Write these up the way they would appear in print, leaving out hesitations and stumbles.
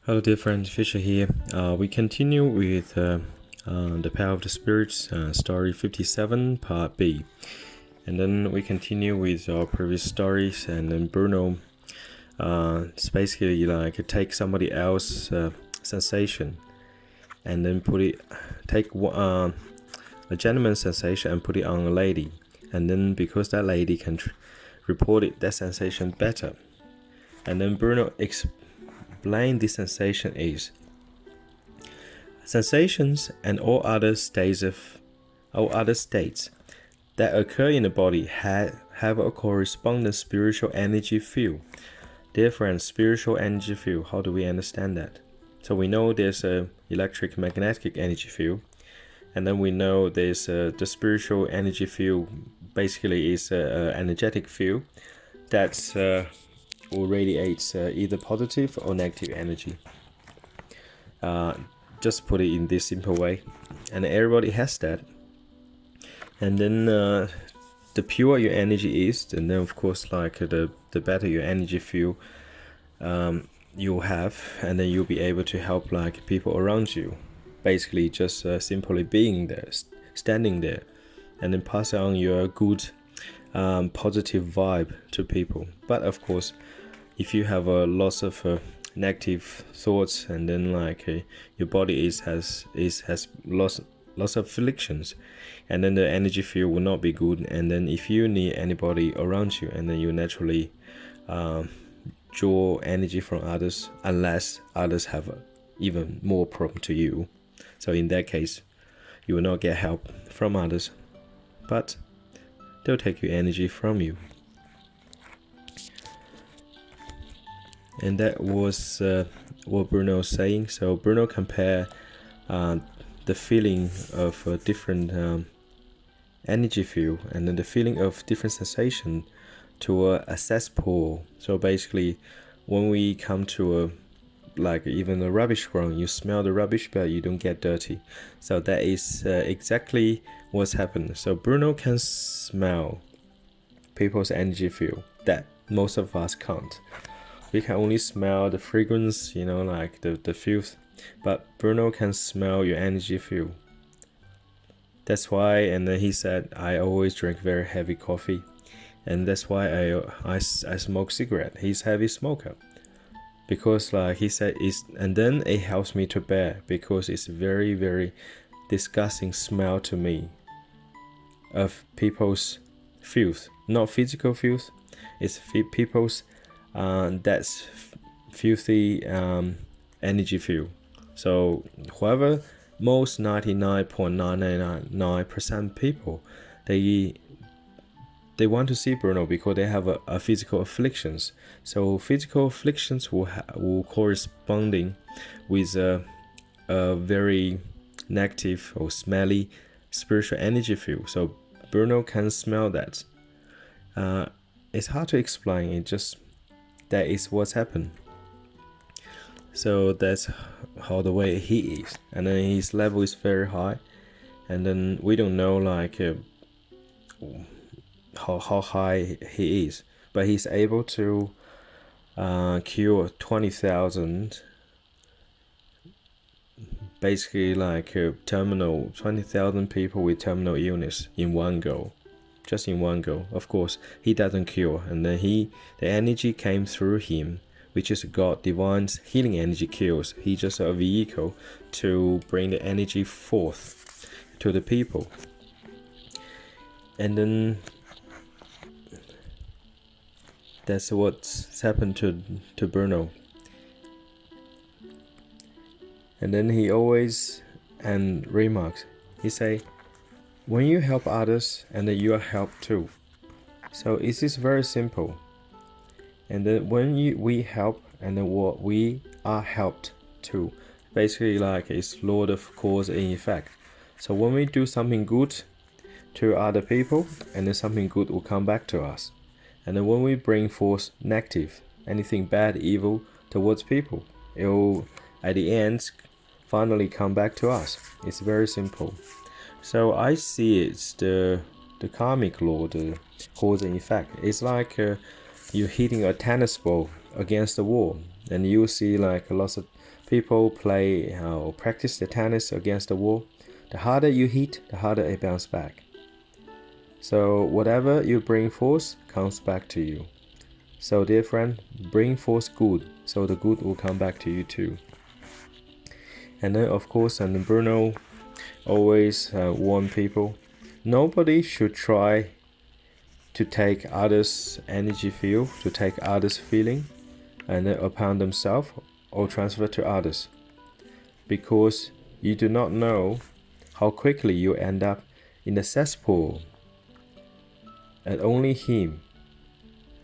Hello, dear friends, Fisher here. We continue with the Power of the Spirits, story 57, part B. And then we continue with our previous stories, and then Bruno it's basically like take somebody else's sensation and then take a gentleman's sensation and put it on a lady. And then because that lady can report that sensation better. And then Bruno explain this sensation is sensations and all other states that occur in the body have a corresponding spiritual energy field. Dear friends, spiritual energy field, how do we understand that? So we know there's a electric magnetic energy field, and then we know there's the spiritual energy field basically is an energetic field that's or radiates either positive or negative energy. Just put it in this simple way, and everybody has that. And then the pure your energy is, and then of course like the better your energy feel you'll have, and then you'll be able to help like people around you, basically just simply being there, standing there, and then pass on your good positive vibe to people. But of course, if you have lots of negative thoughts, and then like your body has lots of afflictions, and then the energy field will not be good. And then if you need anybody around you, and then you naturally draw energy from others, unless others have even more problem to you. So in that case, you will not get help from others, but they'll take your energy from you. And that was what Bruno was saying. So Bruno compare the feeling of a different energy field, and then the feeling of different sensation to a cesspool. So basically, when we come to like even a rubbish ground, you smell the rubbish, but you don't get dirty. So that is exactly what's happened. So Bruno can smell people's energy field that most of us can't. We can only smell the fragrance, like the filth, but Bruno can smell your energy field. That's why, and then he said, I always drink very heavy coffee, and that's why I smoke cigarette. He's heavy smoker, because like he said, and then it helps me to bear, because it's very, very disgusting smell to me of people's filth, not physical filth, it's people's that's filthy energy field. So whoever, most 99.999% people, they want to see Bruno because they have a physical afflictions. So physical afflictions will corresponding with a very negative or smelly spiritual energy field. So Bruno can smell that. It's hard to explain. It just that is what's happened. So that's how the way he is, and then his level is very high, and then we don't know like how high he is, but he's able to cure 20,000, basically like 20,000 people with terminal illness in one go. Just in one go. Of course, he doesn't cure, and then the energy came through him, which is God, divine's healing energy kills. He's just a vehicle to bring the energy forth to the people. And then that's what's happened to Bruno. And then he always remarks, he say, when you help others, and then you are helped too. So it is very simple. And then when we help, and then what we are helped too. Basically like it's law of cause and effect. So when we do something good to other people, and then something good will come back to us. And then when we bring forth negative, anything bad, evil towards people, it will at the end finally come back to us. It's very simple. So I see it's the karmic law, the cause and effect. It's like you're hitting a tennis ball against the wall. and you see like lots of people play or practice the tennis against the wall. The harder you hit, the harder it bounces back. So whatever you bring force comes back to you. So dear friend, bring forth good, so the good will come back to you too. And then of course, and Bruno always warn people, nobody should try to take others' energy field, to take others' feeling, and then upon themselves or transfer to others, because you do not know how quickly you end up in the cesspool, and only him,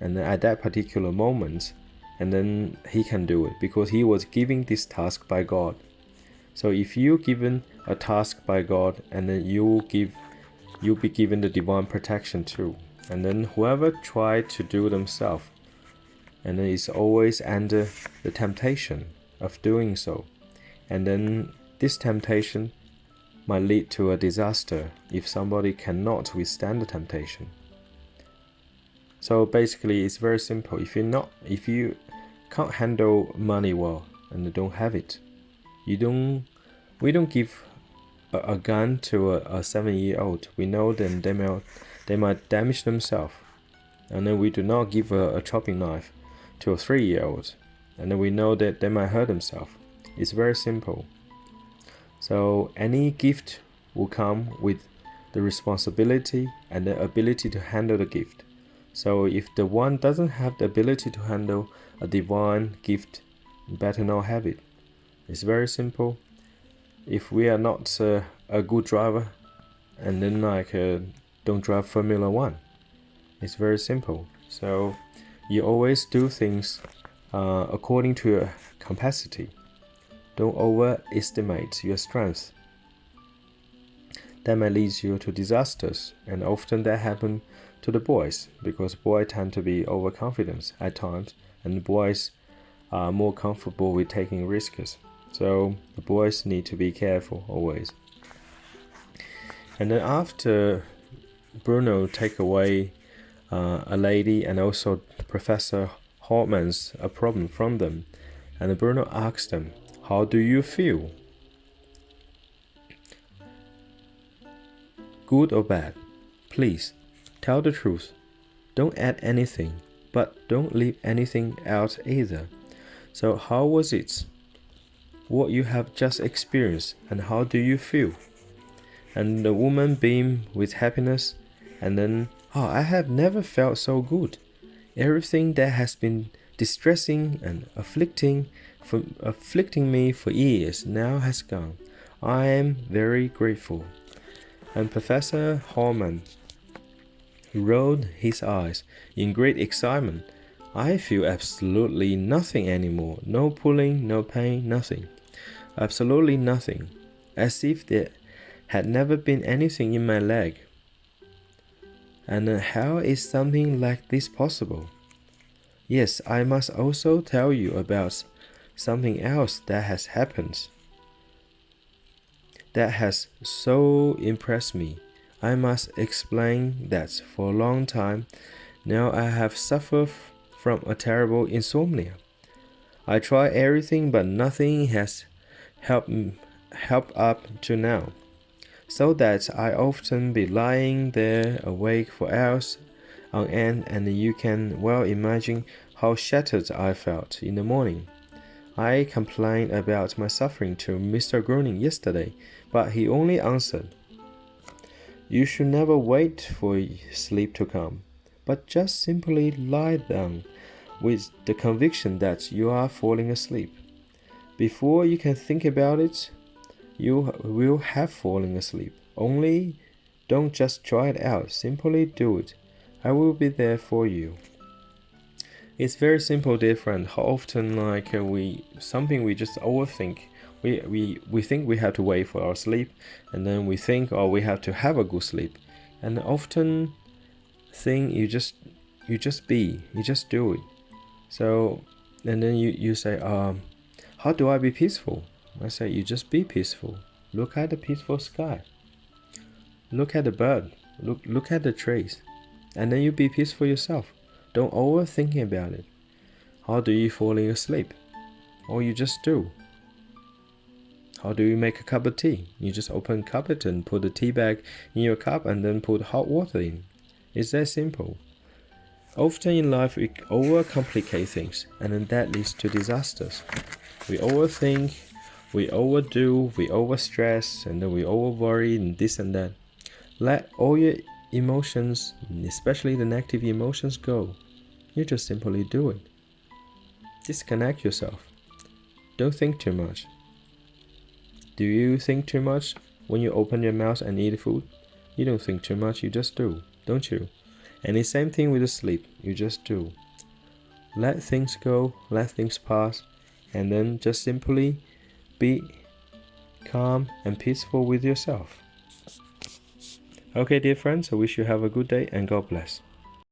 and then at that particular moment, and then he can do it because he was given this task by God. So if you given a task by God, and then you'll be given the divine protection too. And then whoever try to do themselves, and then is always under the temptation of doing so, and then this temptation might lead to a disaster if somebody cannot withstand the temptation. So basically, it's very simple. If you can't handle money well and don't have it, we don't give a gun to a 7-year-old. We know then they might damage themselves, and then we do not give a chopping knife to a 3-year-old, and then we know that they might hurt themselves. It's very simple. So any gift will come with the responsibility and the ability to handle the gift. So if the one doesn't have the ability to handle a divine gift, better not have it. It's very simple. If we are not a good driver, and then don't drive Formula 1, it's very simple. So you always do things according to your capacity. Don't overestimate your strength. That may lead you to disasters, and often that happens to the boys, because boys tend to be overconfident at times, and boys are more comfortable with taking risks. So the boys need to be careful always. And then after Bruno take away a lady and also Professor Hartmann's a problem from them, and Bruno asked them, "How do you feel? Good or bad? Please tell the truth. Don't add anything, but don't leave anything out either. So how was it? What you have just experienced, and how do you feel?" And the woman beamed with happiness, and then, "I have never felt so good. Everything that has been distressing and afflicting me for years now has gone. I am very grateful." And Professor Hartmann rolled his eyes in great excitement. "I feel absolutely nothing anymore. No pulling, no pain, nothing. Absolutely nothing. As if there had never been anything in my leg. And how is something like this possible? Yes, I must also tell you about something else that has happened that has so impressed me. I must explain that for a long time now I have suffered from a terrible insomnia. I tried everything, but nothing has helped up to now, so that I often be lying there awake for hours on end, and you can well imagine how shattered I felt in the morning. I complained about my suffering to Mr. Groning yesterday, but he only answered, 'You should never wait for sleep to come, but just simply lie down with the conviction that you are falling asleep. Before you can think about it, you will have fallen asleep. Only don't just try it out, simply do it. I will be there for you.'" It's very simple, dear friend. How often something we just overthink. We think we have to wait for our sleep, and then we think we have to have a good sleep. And often thing you just do it. So and then you say, "How do I be peaceful?" I say, "You just be peaceful. Look at the peaceful sky. Look at the bird. Look at the trees. And then you be peaceful yourself. Don't overthink about it. How do you fall asleep? or you just do. How do you make a cup of tea? You just open a cupboard and put the tea bag in your cup and then put hot water in. It's that simple. Often in life we overcomplicate things, and then that leads to disasters. We overthink, we overdo, we overstress, and then we overworry and this and that. Let all your emotions, especially the negative emotions, go. You just simply do it. Disconnect yourself. Don't think too much. Do you think too much when you open your mouth and eat food? You don't think too much, you just do, don't you? And the same thing with the sleep, you just do. Let things go, let things pass, and then just simply be calm and peaceful with yourself. Okay, dear friends, I wish you have a good day and God bless.